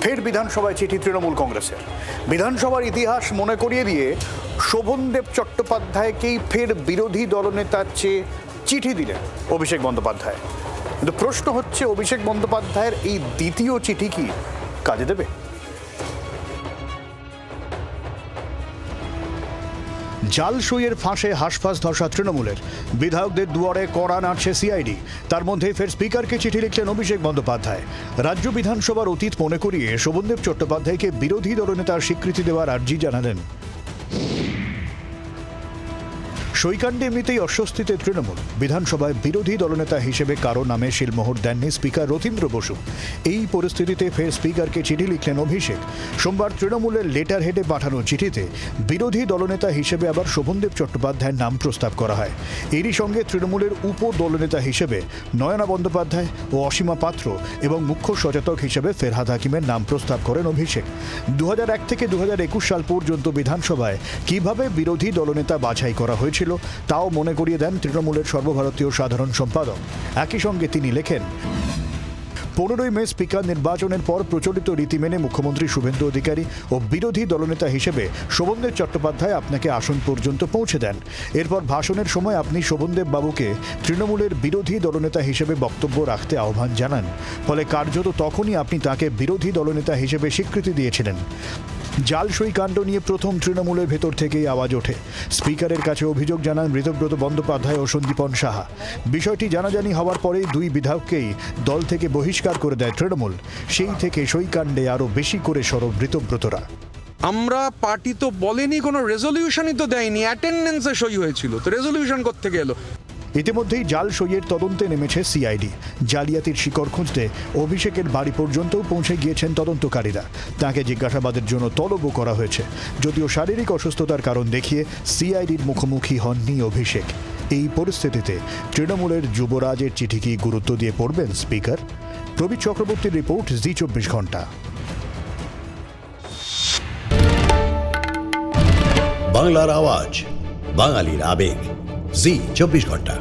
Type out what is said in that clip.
ফের বিধানসভায় চিঠি তৃণমূল কংগ্রেসের। বিধানসভার ইতিহাস মনে করিয়ে দিয়ে শোভনদেব চট্টোপাধ্যায়কেই ফের বিরোধী দলনেতার চেয়ে চিঠি দিলেন অভিষেক বন্দ্যোপাধ্যায়। কিন্তু প্রশ্ন হচ্ছে, অভিষেক বন্দ্যোপাধ্যায়ের এই দ্বিতীয় চিঠি কি কাজে দেবে? জাল সইয়ের ফাঁসে হাঁসফাঁস ধসা তৃণমূলের। বিধায়কদের দুয়ারে কড়া নাড়ছে সিআইডি। তার মধ্যে ফের স্পিকারকে চিঠি লিখলেন অভিষেক বন্দ্যোপাধ্যায়। রাজ্য বিধানসভার অতীত মনে করিয়ে শোভনদেব চট্টোপাধ্যায়কে বিরোধী দলনেতার স্বীকৃতি দেওয়ার আর্জি জানালেন। সইকাণ্ডে এমনিতেই অস্বস্তিতে তৃণমূল। বিধানসভায় বিরোধী দলনেতা হিসেবে কারো নামে শিলমোহর দেননি স্পিকার রথীন্দ্র বসু। এই পরিস্থিতিতে ফের স্পিকারকে চিঠি লিখলেন অভিষেক। সোমবার তৃণমূলের লেটার হেডে পাঠানো চিঠিতে বিরোধী দলনেতা হিসেবে আবার শোভনদেব চট্টোপাধ্যায়ের নাম প্রস্তাব করা হয়। এরই সঙ্গে তৃণমূলের উপ দলনেতা হিসেবে নয়না বন্দ্যোপাধ্যায় ও অসীমা পাত্র এবং মুখ্য সচেতক হিসেবে ফেরহাদ হাকিমের নাম প্রস্তাব করেন অভিষেক। 2001 থেকে 2021 সাল পর্যন্ত বিধানসভায় কিভাবে বিরোধী দলনেতা বাছাই করা হয়েছিল তাও মনে করিয়ে দেন তৃণমূলের সর্বভারতীয় সাধারণ সম্পাদক। একই সঙ্গে তিনি লেখেন, 15ই মে স্পিকার নির্বাচনের পর প্রচলিত রীতি মেনে মুখ্যমন্ত্রী শুভেন্দু অধিকারী ও বিরোধী দলনেতা হিসেবে শোভনদেব চট্টোপাধ্যায় আপনাকে আসন পর্যন্ত পৌঁছে দেন। এরপর ভাষণের সময় আপনি শোভনদেব বাবুকে তৃণমূলের বিরোধী দলনেতা হিসেবে বক্তব্য রাখতে আহ্বান জানান। ফলে কার্যত তখনই আপনি তাকে বিরোধী দলনেতা হিসেবে স্বীকৃতি দিয়েছিলেন। জাল সই কাণ্ড নিয়ে প্রথম তৃণমূলের ভেতর থেকেই আওয়াজ ওঠে। স্পিকারের কাছে অভিযোগ জানান ঋতব্রত বন্দ্যোপাধ্যায় ও সন্দীপন সাহা। বিষয়টি জানাজানি হওয়ার পরেই দুই বিধায়ককেই দল থেকে বহিষ্কার করে দেয় তৃণমূল। সেই থেকে সই কাণ্ডে আরও বেশি করে সরব ঋতব্রতরা। আমরা পার্টি তো বলেনি, কোনো রেজলিউশনই তো দেয়নি, অ্যাটেন্ডেন্সে সই হয়েছিল, তো রেজলিউশন করতে গেল। ইতিমধ্যেই জাল সইয়ের তদন্তে নেমেছে সিআইডি। জালিয়াতির শিকড় খুঁজতে অভিষেকের বাড়ি পর্যন্তও পৌঁছে গিয়েছেন তদন্তকারীরা। তাকে জিজ্ঞাসাবাদের জন্য তলবও করা হয়েছে। যদিও শারীরিক অসুস্থতার কারণ দেখিয়ে সিআইডির মুখোমুখি হননি অভিষেক। এই পরিস্থিতিতে তৃণমূলের যুবরাজের চিঠি কি গুরুত্ব দিয়ে পড়বেন স্পিকার? প্রবীর চক্রবর্তীর রিপোর্ট, জি 24 ঘন্টা। বাংলার আওয়াজ, বাঙালির আবেগ, জি 24 ঘন্টা।